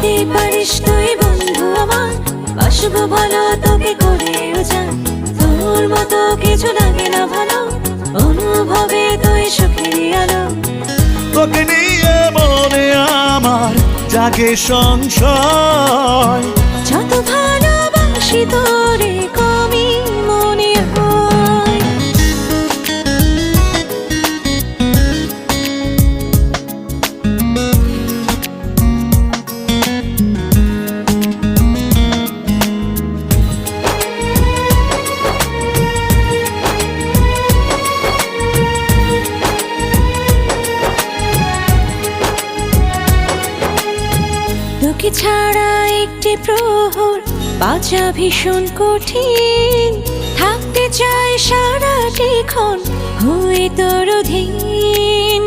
দিতে পারিস তুই বন্ধু আমার, বাসবো ভালো তোকে করেও জান। তোর মতো কিছু লাগে না ভালো, অনুভবে তুই সুখেরই আলো। তোকে নিয়ে মনে আমার জাগে সংশয়, যত ভালোবাসি তোরে কমই মনে হয়। তোকে ছাড়া একটি প্রহর বাঁচা ভীষণ কঠিন, থাকতে চাই সারাটি ক্ষণ হয়ে তোর অধীন।